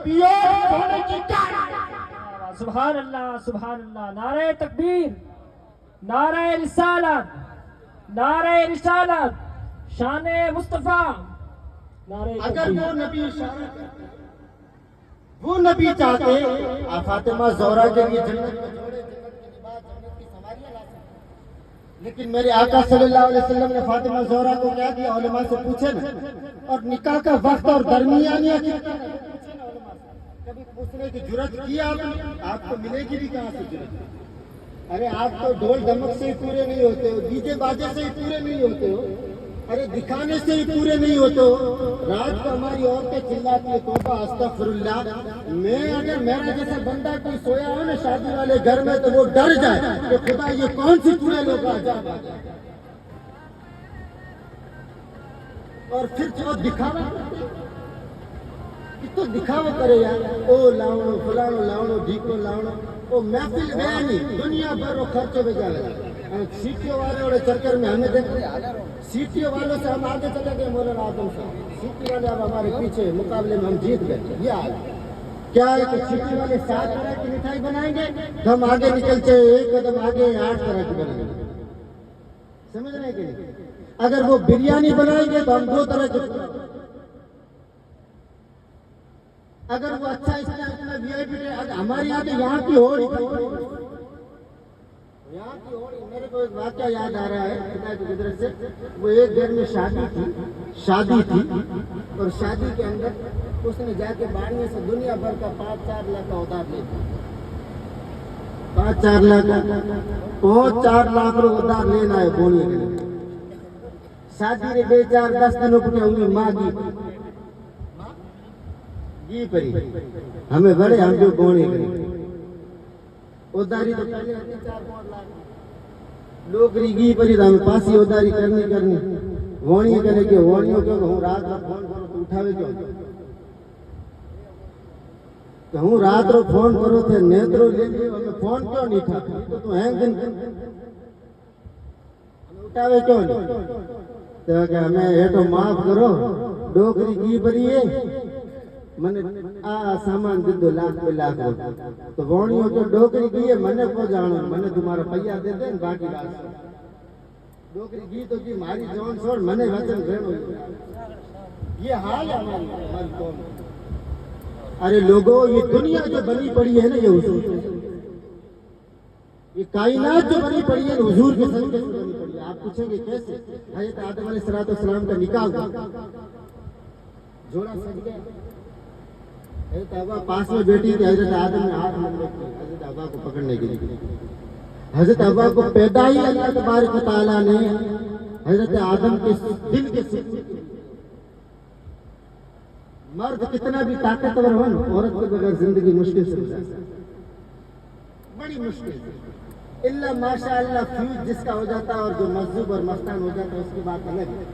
Pure होने की क्या। सुभान अल्लाह, नारे तकबीर, नारे रिसालत, नारे रिसालत, शाने मुस्तफा, नारे अगर वो नबी इशारा करते, वो नबी चाहते आप फातिमा ज़ोहरा के लिए जन्नत में जोड़े, जन्नत के लिबास, जन्नत की सवारियां ला सकते। लेकिन मेरे आका सल्लल्लाहु अलैहि वसल्लम ने फातिमा ज़ोहरा को क्या किया, उलमा से पूछे ना। और निकाह का वक्त और दरमियानिया कितना है, पूछे ना उलमा से। कभी पूछने की जुर्रत की आपने? आपको मिलेगी भी कहाँ से जुर्रत? अरे आप तो ढोल ढमक से ही पूरे नहीं होते हो, डीजे बाजे से ही पूरे नहीं होते हो, अरे दिखाने से ही पूरे नहीं होते हो। रात को हमारी औरतें चिल्लाती है तौबा अस्तगफिरुल्लाह। मैं अगर मेरा जैसा बंदा कोई सोया हो ना शादी वाले घर में तो वो डर जाए कि खुदा ये कौन सी चूड़े लोग आ जाए। और फिर जो दिखावा तो दिखावा करे यार, ओ लावणो फलाणो लावणो ढीको लावणो, ओ महफिल गया नहीं, दुनिया भर वो खर्चो में जाएगा। सीटियों वाले और चक्कर में हमें देख, सीटियों वालों से हम आगे चले गए मौलाना आजम साहब, सीटी वाले अब हमारे पीछे, मुकाबले में हम जीत गए। ये हाल क्या है कि सीटी वाले 7 तरह की मिठाई बनाएंगे तो हम आगे निकलते एक कदम आगे 8 तरह की बनाएंगे, समझ रहे कि नहीं। अगर वो बिरयानी बनाएंगे तो हम 2 तरह के, अगर वो अच्छा इतना वीआईपी, हमारे यहाँ तो यहाँ की होली, यहाँ की होली। मेरे को एक वाक़या याद आ रहा है पिता की कुदरत से। वो एक घर में शादी थी और शादी के अंदर उसने जाके बाड़ियों से दुनिया भर का 5-4 लाख का उधार ले लिया। 5-4 लाख उधार लेना है बोलिए के लिए। शादी ने 2-4-10 दिनों को होंगी मांगी जी परी हमें बड़े हम जो बोने उधारी तो पहले 4-5 लाख लोग गी परी हमें पासी उधारी करनी वोणी करे के वोणियों क्यों हूँ रात में फोन करो तो उठावे क्यों, तो हूँ रात रो फोन करो थे नेत्रो ले लियो हमें फोन क्यों नहीं था, तो हैं दिन उठावे क्यों नहीं, तो क्या हमें हेठो माफ करो डोकरी गी परी है मने आ सामान दीदो लाख तो वोणियों को डोकरी गी है मने को जानो मने तुम्हारा पैया दे दे बाकी बात डोकरी गी तो की मारी जोन छोड़ मने वचन भेड़ो। ये हाल है हमारी कौम। अरे लोगों ये दुनिया जो बनी पड़ी है ना ये हुजूर, ये कायनात जो बनी पड़ी है हुजूर के सदक़े से बनी पड़ी है। आप पूछेंगे कैसे? हज़रत आदम अलैहिस्सलाम का निकाह हुआ, जोड़ा सज गया, हज़रत हव्वा पास में बैठी थी, हज़रत आदम ने हाथ में रखा हज़रत हव्वा को पकड़ने के लिए। हज़रत हव्वा को पैदा ही अल्लाह तबारक व तआला ने हज़रत आदम के दिल के सुकून। मर्द कितना भी ताकतवर हो औरत के बगैर जिंदगी मुश्किल से गुजारता, बड़ी मुश्किल। इल्ला माशाअल्लाह फ्यूज जिसका हो जाता है और जो मजदूब और मस्तान हो जाता है उसकी बात अलग है।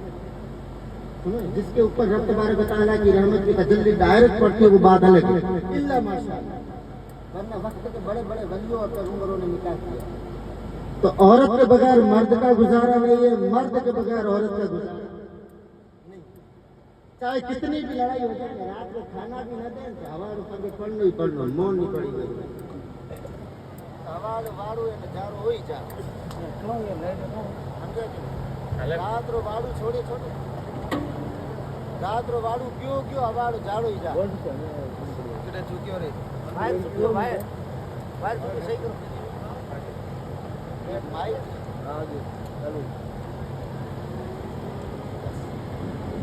जिसके ऊपर रब तबारक व तआला की रहमत की तजल्ली डायरेक्ट पड़ती है वो बात अलग है, इल्ला माशाअल्लाह। वरना वक्त के बड़े बड़े वलियों और पैगंबरों ने निकाह किया। तो औरत के बगैर मर्द का गुजारा नहीं है, मर्द के बगैर औरत का गुजारा नहीं। चाहे कितनी भी लड़ाई हो जाए, रात को खाना भी न दें तो हवा ऊपर पढ़ना ही पढ़ना, मौन नहीं पड़ी हवा वाड़ू है नजारो हो ही जा रात रो वाड़ू छोड़े रात रो वाड़ू क्यों हवाड़ो जाड़ो ही जा चुकियो रे भाई सही करो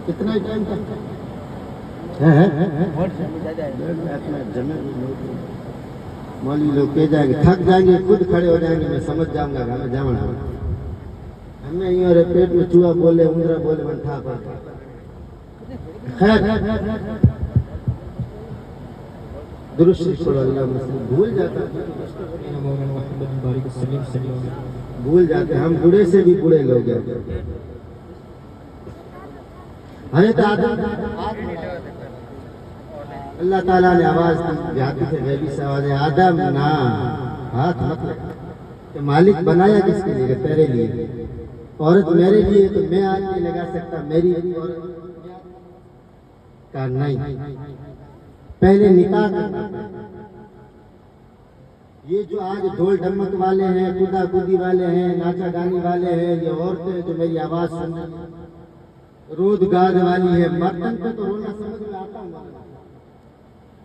कितना टाइम तक मौलवी लोग कह जाएंगे थक जाएंगे, खुद खड़े हो जाएंगे, मैं समझ जाऊंगा हमें जाना हमें यूं पेट में चूहा बोले उंदरा बोले मन था दुरुस्त भूल जाता भूल जाते हम बूढ़े से भी बूढ़े लोग हैं। अल्लाह ताला ने आवाज दी थे वह भी सवाल है आदम ना हाथ मत लगा कि मालिक बनाया किसके लिए? तेरे लिए। औरत मेरे लिए तो मैं हाथ नहीं लगा सकता, मेरी औरत का नहीं। पहले निकाह करना। ये जो आज ढोल ढमक वाले हैं, कूदा कूदी वाले हैं, नाचा गाने वाले हैं, ये औरतें जो मेरी आवाज सुन रही हैं, रोद गाद वाली है, मर्तन पे तो रोना समझ में आता है,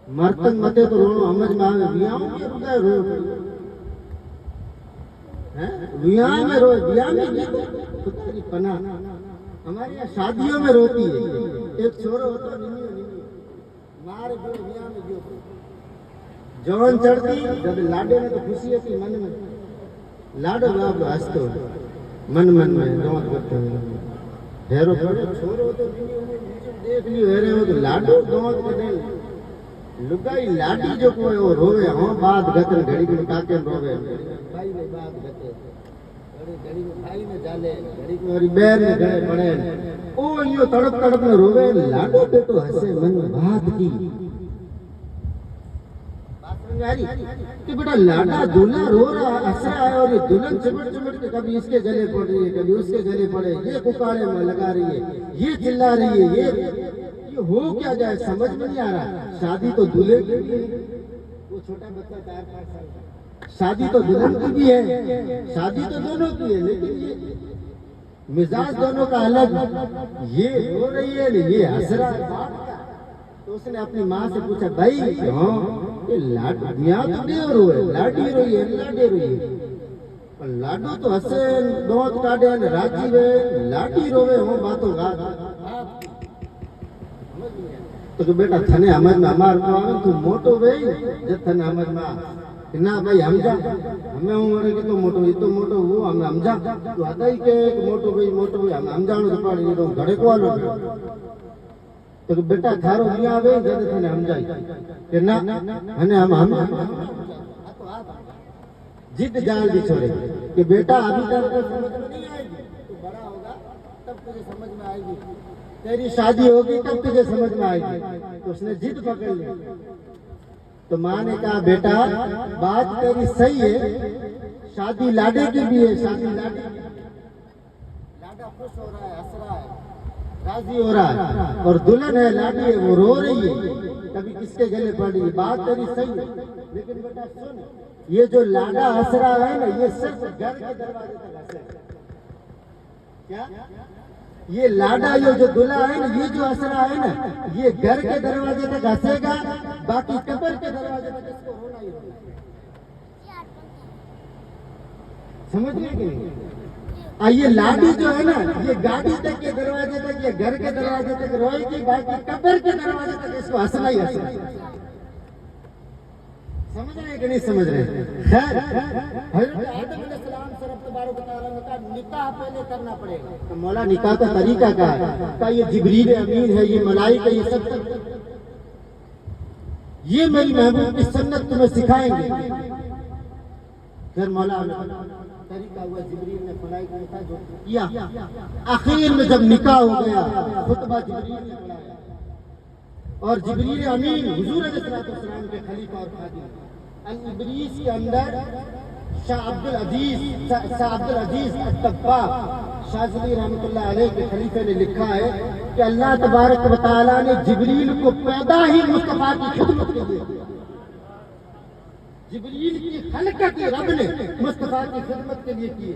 मर्तन मते तो रोना समझ में आवे, बियाह में रुदाय रो हैं, बियाह में रो, बियाह में खुदा की पनाह। हमारे यहाँ शादियों में रोती है, एक छोरो होता निन्नी मार गयो बियाह में गयो, जवान चढ़ती जब लाडे में तो खुशी है कि मन में लाडो बाप हंसतो मन मन में जवान करते हैं हेरो पड़े छोरो तो देख लियो हेरे हो तो लाडो जवान के दे लुगाई लाडी जो कोई वो रोवे हां बात गतन घड़ी में काके रोवे भाई ने बात गते घड़ी में भाई ने जाले घड़ी में और बैर में गए पड़े ओ यो तड़प तड़प में रोवे लाडो बेटो हंसे मन में बात की कि बेटा लाडा दूल्हा रो रहा हंस रहा है और ये दुल्हन चिमट चिमट के कभी इसके गले पड़ रही है कभी उसके गले पड़े, ये कुकाड़े में लगा रही है, ये चिल्ला रही है, ये हो क्या जाए समझ में नहीं आ रहा। शादी तो दूल्हे की भी है, वो छोटा बच्चा 4-5 साल का, शादी तो दुल्हन की भी है, शादी तो दोनों की है, लेकिन ये मिजाज दोनों का अलग, ये रो रही है ये हंस रहा है। तो उसने अपनी माँ से पूछा भाई हाँ ये लाडिया तो दे रोए लाडी रोई है लाडे रोई है पर लाडो तो हसे दोत काटे ने राजी वे लाडी रोवे हो बातों गा तो बेटा थने समझ में हमार को आवे तू मोटो वे जब थने समझ में ना भाई समझा हमें उम्र के तो मोटो ये तो मोटो वो हम समझा तू आता ही के मोटो भाई हम समझाणो तो पड़े तो घड़े को आलो तो बेटा थारो बिया आवे जद थने समझाई कि ना हने हम जिद जाल दी छोड़े कि बेटा अभी तक समझ में नहीं आएगी, तू बड़ा होगा तब तुझे समझ में आएगी, तेरी शादी होगी तब तुझे समझ में आएगी। तो उसने जिद पकड़ ली। तो माँ ने कहा बेटा बात तेरी सही है, शादी लाडे की भी है, शादी लाडे लाडा खुश हो रहा है, हंस रहा है, राजी हो रहा है और दुल्हन है लाडी है वो रो रही है, कभी किसके गले पड़ रही है, बात तेरी सही है। लेकिन बेटा सुन ये जो लाडा हंस रहा है ना ये सिर्फ घर के दरवाजे तक हंसेगा, क्या ये लाडा ये जो दूल्हा है ना ये जो हंस रहा है ना ये घर के दरवाजे तक हंसेगा, बाकी कब्र के दरवाजे तक इसको रोना ही रोना। समझ गए कि नहीं? ये लाडी जो है ना ये गाड़ी तक के दरवाजे तक या घर के दरवाजे तक रोएगी, बाकी कब्र के दरवाजे तक इसको हंसना ही हंसना। समझ रहे कि नहीं समझ रहे? खैर हज़रत आदम अलैहिस्सलाम से रब तबारक व तआला ने कहा निकाह पहले करना पड़ेगा। तो मौला निकाह का तरीका क्या है? का ये जिब्रील अमीन है, ये मलाइका, ये सब ये मेरी महबूब की सुन्नत तुम्हें सिखाएंगे। फिर मौला तरीका हुआ जिब्रील ने फलाई का जो किया, आखिर में जब निकाह हो गया खुतबा जिब्रील ने पढ़ाया और जिब्रील अमीन हुजूर अलैहिस्सलाम के खलीफा और खादिम अल इब्रीस के अंदर शाह अब्दुल अजीज अत्तब्बा शाज़िली रहमतुल्लाह अलैह के खलीफे ने लिखा है कि अल्लाह तबारक व तआला ने जिब्रील को पैदा ही मुस्तफा की खिदमत के लिए किया। जिब्रील की खलकत रब ने मुस्तफा की खिदमत के लिए की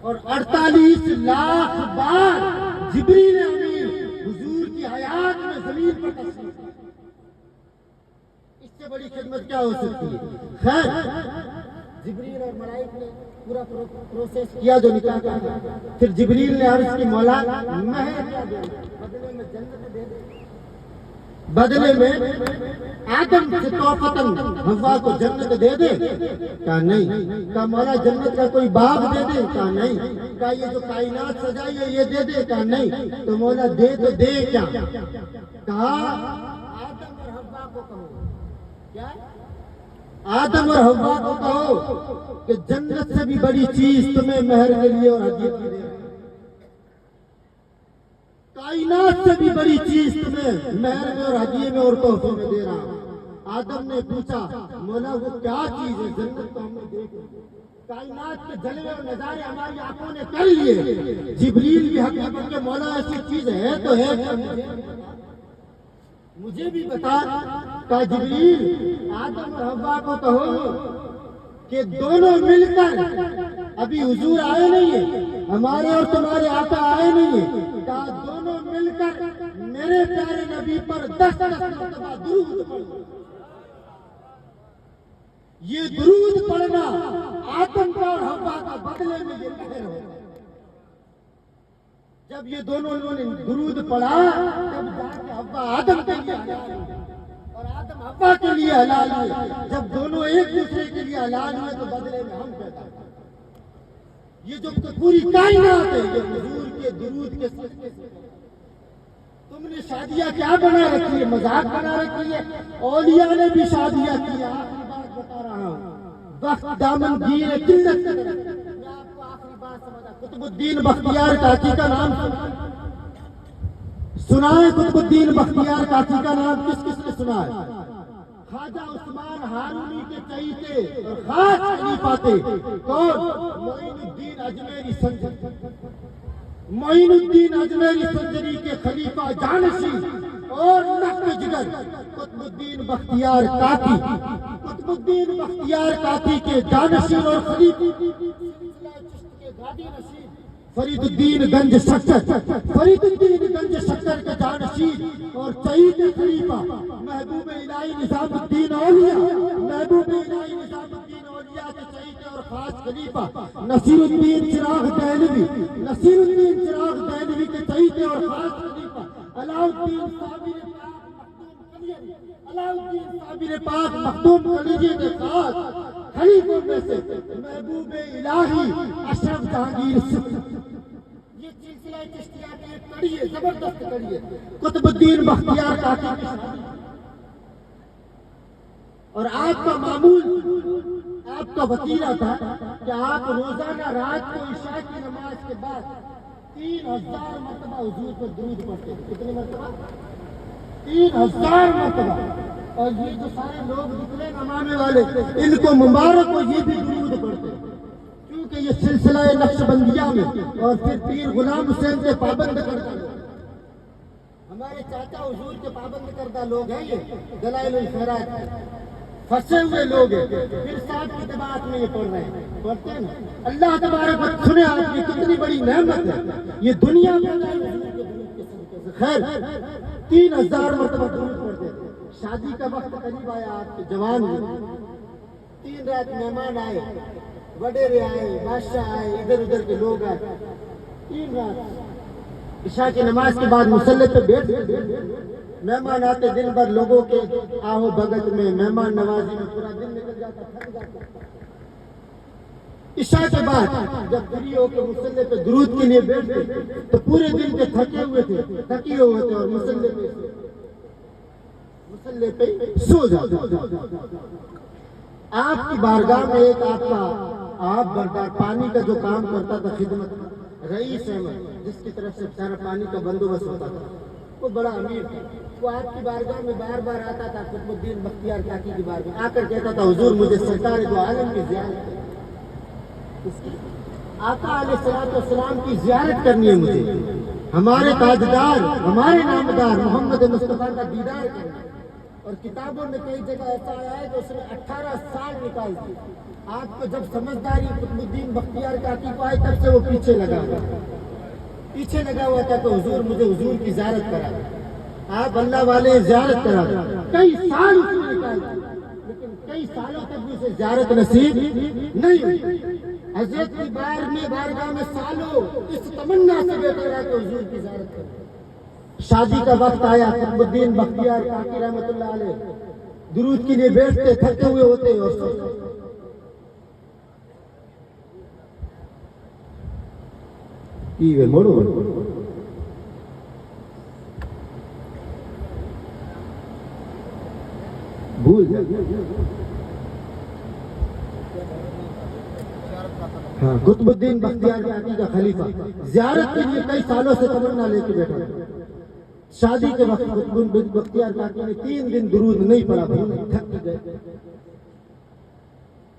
और 48 लाख बार जिब्रील अमीन हुजूर की हयात में जमीन पर तशरीफ। इससे बड़ी खिदमत क्या हो सकती है? खैर जिब्रील और मलाइक ने पूरा प्रोसेस किया जो निकाह का। फिर जिब्रील ने अर्ज की मौला महर क्या दे, बदले में जन्नत दे दे, बदले में आदम से तोहफतन हव्वा को जन्नत दे दे। कहा नहीं। कहा मौला जन्नत का कोई बाग दे दे? कहा नहीं। कहा ये जो कायनात सजाई है ये दे दे? कहा नहीं। तो मौला दे तो दे क्या? कहा आदम और हव्वा को कहो, क्या आदम और हव्वा को कहो कि जन्नत से भी बड़ी चीज तुम्हें महर के लिए और हदीयत के लिए, कायनात से भी बड़ी चीज तुम्हें महर में और हदीये में और तोहफे में दे रहा हूं। आदम ने पूछा मौला वो क्या चीज है? जन्नत तो हमने देख ली, कायनात के जलवे और नजारे हमारी आंखों ने कर लिए। जिब्रील भी हक में के मौला ऐसी चीज है तो है, मुझे भी बता। कहा जिब्रील आदम और हव्वा को कहो कि दोनों मिलकर, अभी हुजूर आए नहीं है, हमारे और तुम्हारे आका आए नहीं है, कहा दोनों मिलकर मेरे प्यारे नबी पर 10-10 मरतबा दुरूद पढ़ो। ये दुरूद पढ़ना आदम का और हव्वा का बदले में ये लहर हो। जब ये दोनों ने दुरूद पढ़ा तब जाके हव्वा आदम के लिए हलाल हुई और आदम हव्वा के लिए हलाल हुए। जब दोनों एक दूसरे के लिए हलाल हुए तो बदले में हम पैदा हुए। ये जो पूरी कायनात है ये हुजूर के दुरूद के सदके से। तुमने शादियां क्या बना रखी है, मजाक बना रखी है। औलिया ने भी शादियां की। आखिरी बात बता रहा हूँ, वक्त दामनगीर किल्लत मैं आपको आखिरी बात समझा। कुतुबुद्दीन बख्तियार काकी का नाम सुना है? कुतुबुद्दीन बख्तियार काकी का नाम किस किस ने सुना है? ख्वाजा उस्मान हारूनी के चहीते और खास खलीफा थे। कौन? मोइनुद्दीन अजमेरी संजरी। मोइनुद्दीन अजमेरी संजरी के खलीफा जानशी और नख्त जिगर कुतुबुद्दीन बख्तियार काकी। कुतुबुद्दीन बख्तियार काकी के जानशी और फरीदुद्दीन गंज शक्कर, फरीदुद्दीन गंज शक्कर के जानशीन और चहीते खलीफा महबूब इलाही निजामुद्दीन औलिया, महबूब इलाही निजामुद्दीन औलिया के चहीते और खास खलीफा नसीरुद्दीन चिराग देहलवी, नसीरुद्दीन चिराग देहलवी के चहीते और खास खलीफा अलाउद्दीन साबिर अलाउद्दीन साबिर पाक मखदूम खलीजे के खास खलीफों में से महबूब इलाही अशरफ जहांगीर। ये सिलसिला चिश्तिया की एक कड़ी है, जबरदस्त कड़ी है। कुतुबुद्दीन बख्तियार काकी की शादी और आपका मामूल, आपका वतीरा था कि आप रोजाना रात को इशा की नमाज के बाद 3000 मरतबा हुजूर पर दुरूद पढ़ते थे। कितनी मरतबा? 3000 मरतबा। और ये जो सारे लोग निकले नमाने वाले, इनको मुबारक हो, ये भी दुरूद पढ़ते क्योंकि ये सिलसिला नक्शबंदिया में और फिर पीर गुलाम हुसैन के पाबंद करता लोग, हमारे चाचा हुजूर के पाबंद करता लोग हैं। ये दलाइल खैरात फंसे हुए लोग हैं। फिर साहब की तबात में ये पढ़ रहे हैं, पढ़ते हैं ना। अल्लाह तबारक सुने आपकी कितनी बड़ी नेमत है ये दुनिया में। खैर 3000 मरतबा दुरूद पढ़ते थे। शादी का वक्त करीब आया, आपके जवान में 3 रात मेहमान आए, वडेरे आए, बादशाह आए, इधर उधर के लोग आए। 3 रात इशा की नमाज के बाद मुसल्ले पे बैठ मेहमान आते, दिन भर लोगों के आहो भगत में मेहमान नवाजी में पूरा दिन निकल जाता, थक जाता। इशा के बाद जब फ्री होकर मुसल्ले पे दुरूद के लिए बैठते तो पूरे दिन के थके हुए थे, थके हुए थे और मुसल्ले पे सो जाते। आपकी बारगाह में एक आपका आप बरदार पानी का जो काम करता था, खिदमत रईस अहमद, जिसकी तरफ से सारा पानी का बंदोबस्त होता था, वो बड़ा अमीर था। वो आपकी बारगाह में बार बार आता था। कुतुबुद्दीन बख्तियार काकी की बारगाह आकर कहता था, हुजूर मुझे सरकार दो आलम की ज़ियारत है, आका अलैहिस्सलाम की ज़ियारत करनी है मुझे, हमारे ताजदार, हमारे नामदार मोहम्मद मुस्तफ़ा का दीदार करना। और किताबों में कई जगह ऐसा आया है कि उसने 18 साल निकाल दी। आपको जब समझदारी कुतुबुद्दीन बख्तियार काकी को आई तब से वो पीछे लगा हुआ था कि हुजूर मुझे हुजूर की ज़ियारत करा। आप अल्लाह वाले ज़ियारत करा। कई साल उसने निकाल दी, लेकिन कई सालों तक भी उसे ज़ियारत नसीब नहीं हुई। हजरत की बारगाह में सालों इस तमन्ना से बैठा रहा कि हुजूर की ज़ियारत करें। शादी का वक्त आया, कुतुबुद्दीन बख्तियार काकी रहमतुल्लाह अलैह दुरूद के लिए बैठते, थके हुए होते और सोचते मोड़ो भूल हाँ, कुतुबुद्दीन बख्तियार काकी का खलीफा ज़ियारत के लिए कई सालों से तमन्ना लेके बैठा। शादी के वक्त कुतुबुद्दीन बख्तियार काकी ने 3 दिन दुरूद नहीं पढ़ा, थक गए।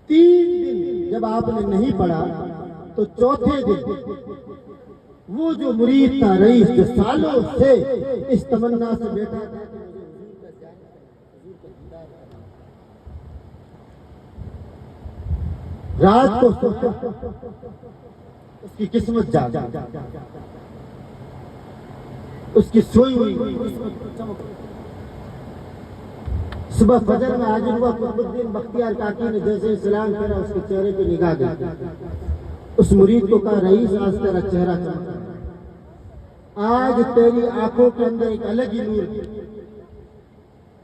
3 दिन जब आपने नहीं पढ़ा तो चौथे दिन वो जो मुरीद था रईस, जो सालों से इस तमन्ना से बैठा था रात को सोचा उसकी किस्मत जाग, उसकी सोई हुई किस्मत चमक। सुबह फजर में हाजिर हुआ कुतुबुद्दीन बख्तियार काकी ने जैसे सलाम करा उसके चेहरे पे निगाह गई। उस मुरीद को कहा, रईस आज तेरा चेहरा चमका, आज तेरी आंखों के अंदर एक अलग ही नूर है,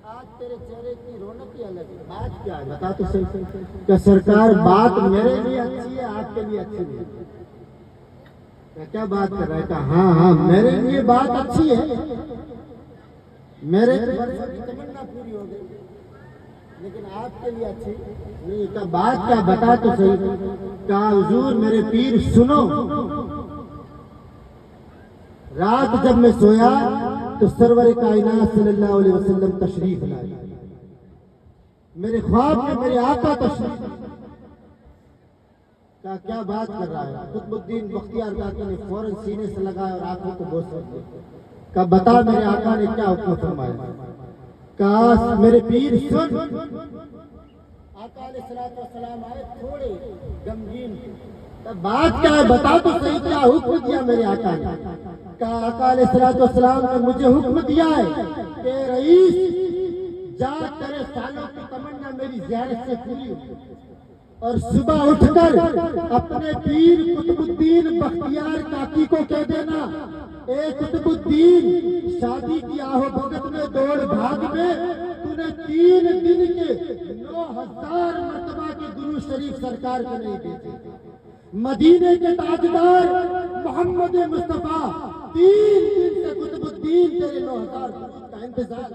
आज तेरे चेहरे की रौनक ही अलग है। बात क्या है बता तो सही। क्या सरकार बात मेरे लिए अच्छी है, आपके लिए अच्छी नहीं है? क्या बात कर रहा है? कहा हाँ हाँ मेरे लिए बात अच्छी है, मेरे तमन्ना पूरी हो गई, लेकिन आपके लिए अच्छी नहीं। का बात क्या बता तो सही। कहा हुजूर मेरे पीर सुनो, रात जब मैं सोया तो सरवर कायनात सल्लल्लाहु अलैहि वसल्लम तशरीफ लाए, मेरे ख्वाब में मेरे आका तशरीफ। का क्या बात कर रहा है? कुतुबुद्दीन बख्तियार काकी ने फौरन सीने से लगाया और आंखों को बोस दिया। का बता मेरे आका ने क्या हुक्म फरमाया? का मेरे पीर सुन। आका अलैहिस्सलाम आए थोड़े गमगीन। तब बात क्या है बता तो सही, क्या हुक्म दिया मेरे आका ने? का आका अलैहिस्सलाम ने मुझे हुक्म दिया है कि रईस जा तेरे सालों की तमन्ना मेरी ज़ियारत से पूरी हुई, और सुबह उठकर अपने पीर कुतुबुद्दीन बख्तियार काकी को कह देना, ए कुतुबुद्दीन शादी की आहो भगत में दौड़ भाग में तूने 3 दिन के 9000 मरतबा के दुरूद शरीफ सरकार को नहीं भेजे। मदीने के ताजदार मोहम्मद मुस्तफा 3 दिन से कुतुबुद्दीन तेरे 9000 दुरूद का इंतजार।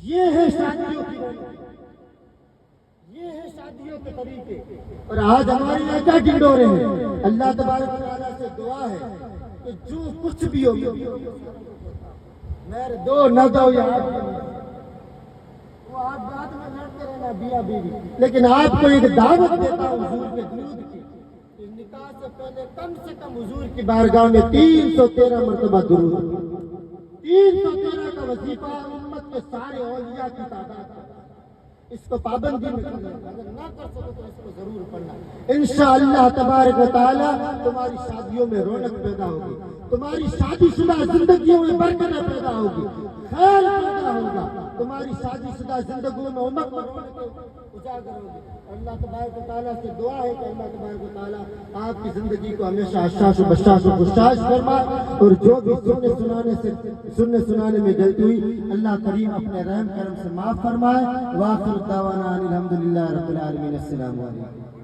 ये है शादियों की रौनक, ये है शादियों के तरीके। और आज हमारे यहाँ क्या ढिंढोरे हैं। अल्लाह तबारक व तआला से दुआ है कि जो कुछ भी हो मेरे दो न दो यार, वो आप बात में लड़ते रहना बिया बीवी, लेकिन आपको एक दावत देता हूँ हुजूर के दुरूद की कि निकाह से पहले कम से कम हुजूर की बारगाह में 313 मरतबा दुरूद, 313 का वजीफा उम्मत के सारे औलिया की तादाद। इसको पाबंदी में करना, अगर ना कर सको तो इसको जरूर पढ़ना। इंशाअल्लाह तबारक व तआला तुम्हारी शादियों में रौनक पैदा होगी, तुम्हारी शादीशुदा जिंदगियों में बरकत पैदा होगी, खैर पैदा होगा, तुम्हारी शादीशुदा जिंदगियों में उमंग उजागर होगी। अल्लाह तबारक व तआला से दुआ है कि अल्लाह तबारक व तआला आपकी जिंदगी को हमेशा हशाश व बशाश व खुशाश फरमाए, और जो भी सुनने सुनाने में गलती हुई अल्लाह करीम अपने रहम करम से माफ फरमाए। वाखिर दावाना अनिल हम्दुलिल्लाहि रब्बिल आलमीन। अस्सलामु अलैकुम।